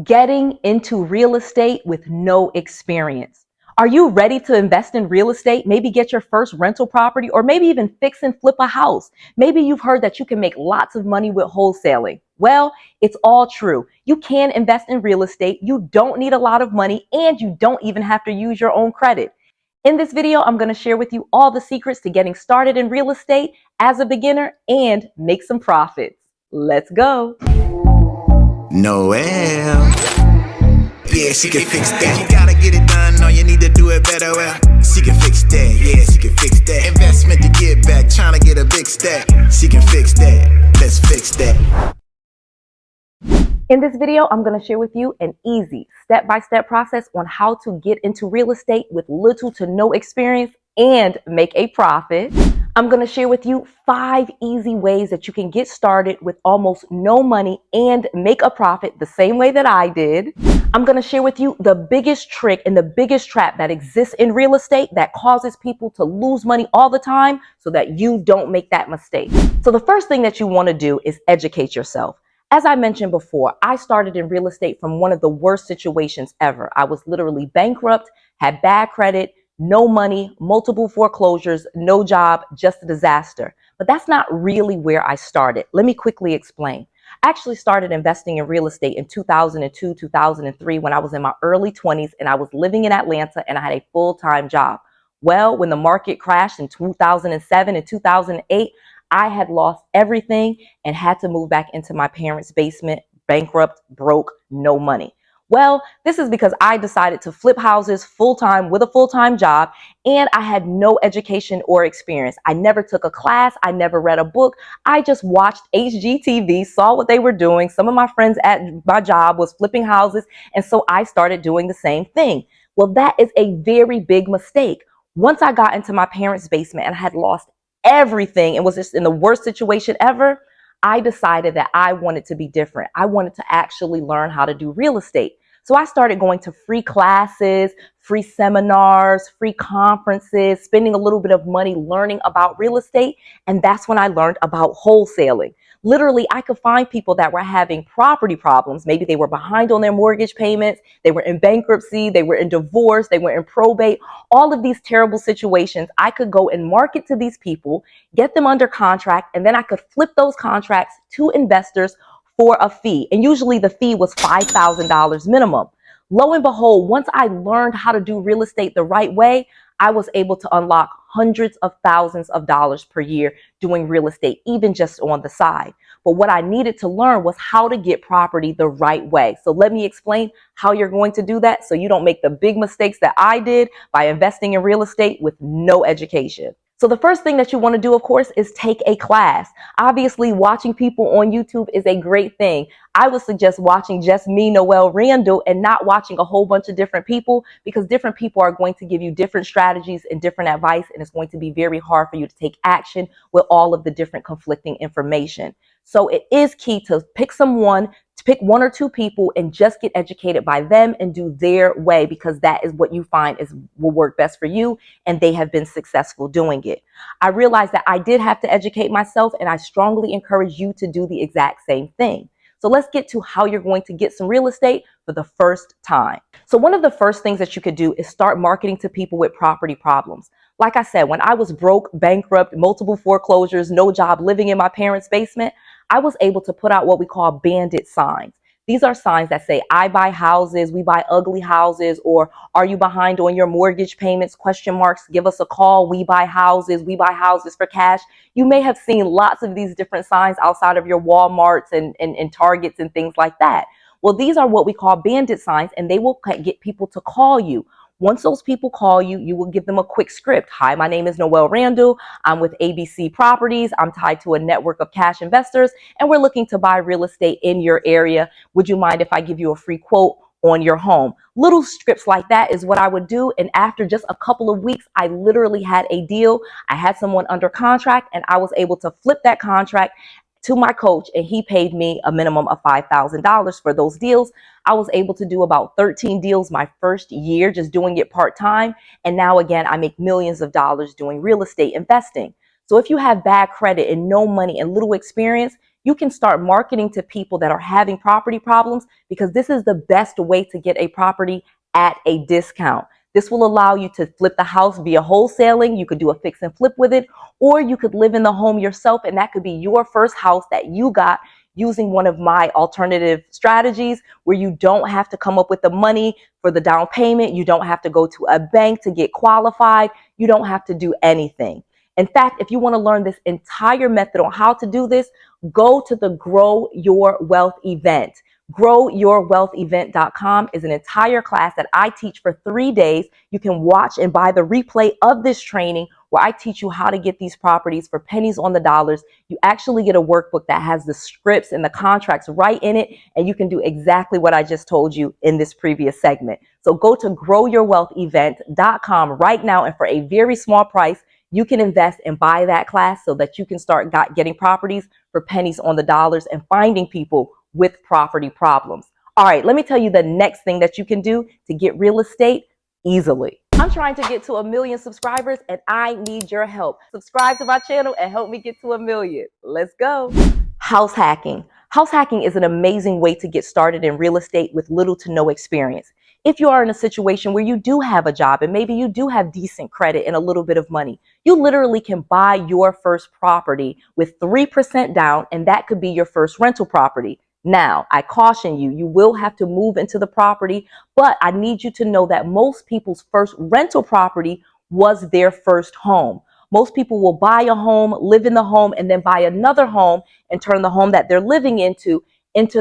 Getting into real estate with no experience. Are you ready to invest in real estate? Maybe get your first rental property, or maybe even fix and flip a house. Maybe you've heard that you can make lots of money with wholesaling. Well, it's all true. You can invest in real estate. You don't need a lot of money, and you don't even have to use your own credit. In this video, I'm going to share with you all the secrets to getting started in real estate as a beginner and make some profits. Let's go. Noel. Yeah, she can fix that. You gotta get it done, no, you need to do it better. Well, she can fix that. Yeah, she can fix that. Investment to get back, trying to get a big stack. She can fix that. Let's fix that. In this video, I'm going to share with you an easy step-by-step process on how to get into real estate with little to no experience and make a profit. I'm going to share with you 5 easy ways that you can get started with almost no money and make a profit the same way that I did. I'm going to share with you the biggest trick and the biggest trap that exists in real estate that causes people to lose money all the time so that you don't make that mistake. So the first thing that you want to do is educate yourself. As I mentioned before, I started in real estate from one of the worst situations ever. I was literally bankrupt, had bad credit, no money, multiple foreclosures, no job, just a disaster. But that's not really where I started. Let me quickly explain. I actually started investing in real estate in 2002, 2003 when I was in my early 20s and I was living in Atlanta and I had a full-time job. Well, when the market crashed in 2007 and 2008, I had lost everything and had to move back into my parents' basement, bankrupt, broke, no money. Well, this is because I decided to flip houses full-time with a full-time job, and I had no education or experience. I never took a class. I never read a book. I just watched HGTV, saw what they were doing. Some of my friends at my job was flipping houses, and so I started doing the same thing. Well, that is a very big mistake. Once I got into my parents' basement and I had lost everything and was just in the worst situation ever, I decided that I wanted to be different. I wanted to actually learn how to do real estate. So I started going to free classes, free seminars, free conferences, spending a little bit of money learning about real estate. And that's when I learned about wholesaling. Literally, I could find people that were having property problems. Maybe they were behind on their mortgage payments. They were in bankruptcy. They were in divorce. They were in probate. All of these terrible situations. I could go and market to these people, get them under contract, and then I could flip those contracts to investors for a fee. And usually the fee was $5,000 minimum. Lo and behold, once I learned how to do real estate the right way, I was able to unlock hundreds of thousands of dollars per year doing real estate, even just on the side. But what I needed to learn was how to get property the right way. So let me explain how you're going to do that so you don't make the big mistakes that I did by investing in real estate with no education. So the first thing that you want to do, of course, is take a class. Obviously, watching people on YouTube is a great thing. I would suggest watching just me, Noel Randall, and not watching a whole bunch of different people, because different people are going to give you different strategies and different advice, and it's going to be very hard for you to take action with all of the different conflicting information. So it is key to pick someone, to pick 1 or 2 people and just get educated by them and do their way, because that is what you find will work best for you, and they have been successful doing it. I realized that I did have to educate myself, and I strongly encourage you to do the exact same thing. So let's get to how you're going to get some real estate for the first time. So one of the first things that you could do is start marketing to people with property problems. Like I said, when I was broke, bankrupt, multiple foreclosures, no job, living in my parents' basement, I was able to put out what we call bandit signs. These are signs that say, I buy houses, we buy ugly houses, or are you behind on your mortgage payments? Question marks, give us a call, we buy houses for cash. You may have seen lots of these different signs outside of your Walmarts and Targets and things like that. Well, these are what we call bandit signs, and they will get people to call you. Once those people call you, you will give them a quick script. Hi, my name is Noel Randall. I'm with ABC Properties. I'm tied to a network of cash investors, and we're looking to buy real estate in your area. Would you mind if I give you a free quote on your home? Little scripts like that is what I would do. And after just a couple of weeks, I literally had a deal. I had someone under contract, and I was able to flip that contract to my coach, and he paid me a minimum of $5,000 for those deals. I was able to do about 13 deals my first year, just doing it part-time. And now again, I make millions of dollars doing real estate investing. So if you have bad credit and no money and little experience, you can start marketing to people that are having property problems, because this is the best way to get a property at a discount. This will allow you to flip the house via wholesaling. You could do a fix and flip with it, or you could live in the home yourself, and that could be your first house that you got using one of my alternative strategies, where you don't have to come up with the money for the down payment. You don't have to go to a bank to get qualified. You don't have to do anything. In fact, if you want to learn this entire method on how to do this, go to the Grow Your Wealth event. 𝗏𝑦𝑜urwealthevent.com is an entire class that I teach for 3 days. You can watch and buy the replay of this training where I teach you how to get these properties for pennies on the dollars. You actually get a workbook that has the scripts and the contracts right in it, and you can do exactly what I just told you in this previous segment. So go to 𝗏𝑦𝑜urwealthevent.com right now, and for a very small price, you can invest and buy that class so that you can start getting properties for pennies on the dollars and finding people with property problems. All right, let me tell you the next thing that you can do to get real estate easily. I'm trying to get to 1 million subscribers, and I need your help. Subscribe to my channel and help me get to 1 million. Let's go. House hacking. House hacking is an amazing way to get started in real estate with little to no experience. If you are in a situation where you do have a job and maybe you do have decent credit and a little bit of money, you literally can buy your first property with 3% down, and that could be your first rental property. Now, I caution you, you will have to move into the property, but I need you to know that most people's first rental property was their first home. Most people will buy a home, live in the home, and then buy another home and turn the home that they're living into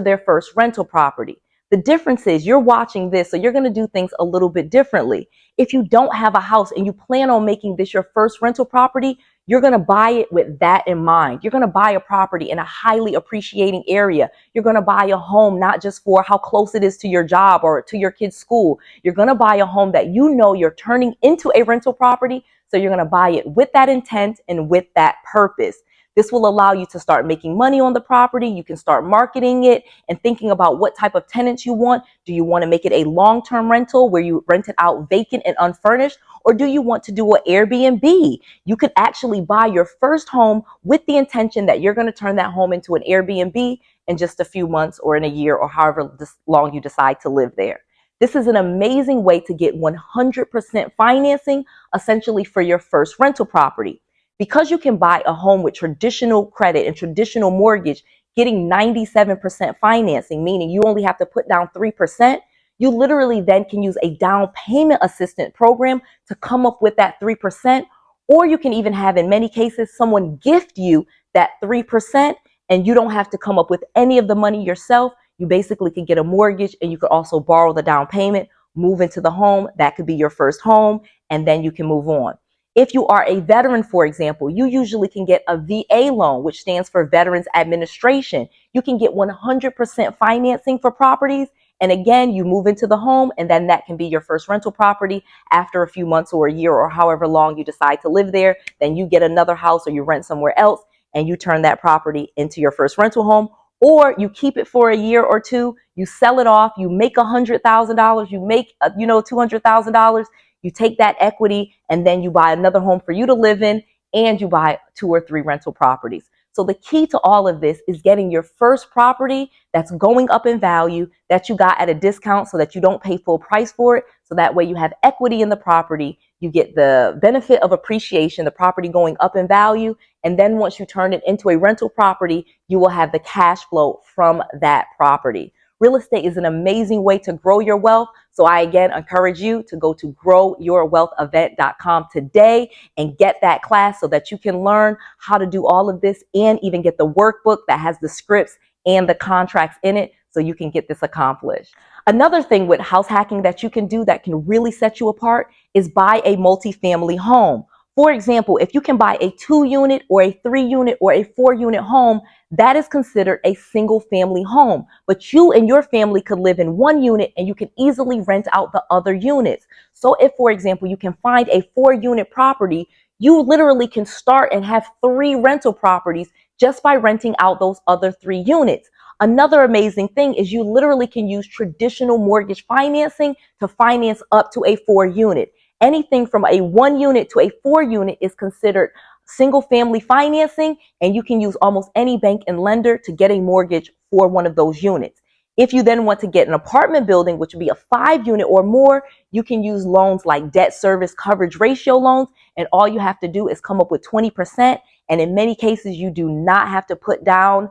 their first rental property. The difference is you're watching this, so you're going to do things a little bit differently. If you don't have a house and you plan on making this your first rental property, you're going to buy it with that in mind. You're going to buy a property in a highly appreciating area. You're going to buy a home not just for how close it is to your job or to your kid's school. You're going to buy a home that you know you're turning into a rental property, so you're going to buy it with that intent and with that purpose. This will allow you to start making money on the property. You can start marketing it and thinking about what type of tenants you want. Do you want to make it a long-term rental where you rent it out vacant and unfurnished? Or do you want to do an Airbnb? You could actually buy your first home with the intention that you're going to turn that home into an Airbnb in just a few months or in a year or however long you decide to live there. This is an amazing way to get 100% financing, essentially for your first rental property. Because you can buy a home with traditional credit and traditional mortgage, getting 97% financing, meaning you only have to put down 3%, you literally then can use a down payment assistance program to come up with that 3%, or you can even have, in many cases, someone gift you that 3%, and you don't have to come up with any of the money yourself. You basically could get a mortgage, and you could also borrow the down payment, move into the home. That could be your first home, and then you can move on. If you are a veteran, for example, you usually can get a VA loan, which stands for Veterans Administration. You can get 100% financing for properties. And again, you move into the home, and then that can be your first rental property. After a few months or a year or however long you decide to live there, then you get another house or you rent somewhere else, and you turn that property into your first rental home. Or you keep it for a year or two, you sell it off, you make $100,000, you make $200,000. You take that equity and then you buy another home for you to live in, and you buy 2 or 3 rental properties. So the key to all of this is getting your first property that's going up in value, that you got at a discount so that you don't pay full price for it. So that way you have equity in the property, you get the benefit of appreciation, the property going up in value. And then once you turn it into a rental property, you will have the cash flow from that property. Real estate is an amazing way to grow your wealth. So I again encourage you to go to 𝗏𝑦𝑜urwealthevent.com today and get that class so that you can learn how to do all of this and even get the workbook that has the scripts and the contracts in it so you can get this accomplished. Another thing with house hacking that you can do that can really set you apart is buy a multifamily home. For example, if you can buy a 2-unit or a 3-unit or a 4-unit home, that is considered a single family home. But you and your family could live in 1 unit and you can easily rent out the other units. So if, for example, you can find a 4-unit property, you literally can start and have 3 rental properties just by renting out those other 3 units. Another amazing thing is you literally can use traditional mortgage financing to finance up to a 4-unit. Anything from a 1-unit to a 4-unit is considered single family financing, and you can use almost any bank and lender to get a mortgage for one of those units. If you then want to get an apartment building, which would be a 5-unit or more, you can use loans like debt service coverage ratio loans, and all you have to do is come up with 20%. And in many cases, you do not have to put down,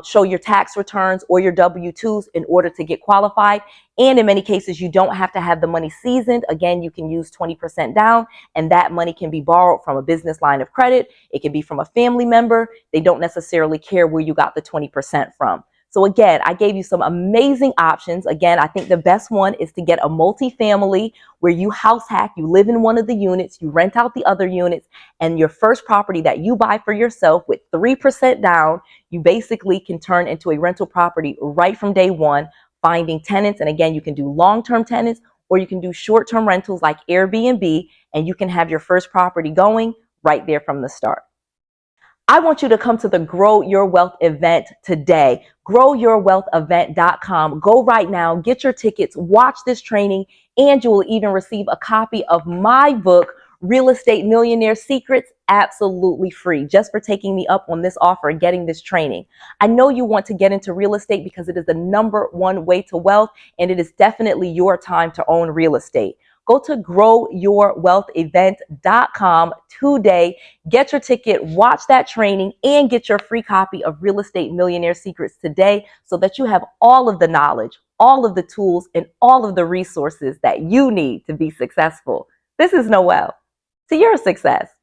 show your tax returns or your W-2s in order to get qualified. And in many cases, you don't have to have the money seasoned. Again, you can use 20% down, and that money can be borrowed from a business line of credit. It can be from a family member. They don't necessarily care where you got the 20% from. So again, I gave you some amazing options. Again, I think the best one is to get a multifamily where you house hack, you live in one of the units, you rent out the other units, and your first property that you buy for yourself with 3% down, you basically can turn into a rental property right from day one, finding tenants. And again, you can do long-term tenants or you can do short-term rentals like Airbnb, and you can have your first property going right there from the start. I want you to come to the Grow Your Wealth event today. 𝗏𝑦𝑜urwealthevent.com. Go right now, get your tickets, watch this training, and you will even receive a copy of my book, Real Estate Millionaire Secrets, absolutely free, just for taking me up on this offer and getting this training. I know you want to get into real estate because it is the #1 way to wealth, and it is definitely your time to own real estate. Go to 𝗏𝑦𝑜urwealthevent.com today, get your ticket, watch that training, and get your free copy of Real Estate Millionaire Secrets today so that you have all of the knowledge, all of the tools, and all of the resources that you need to be successful. This is Noelle. To your success.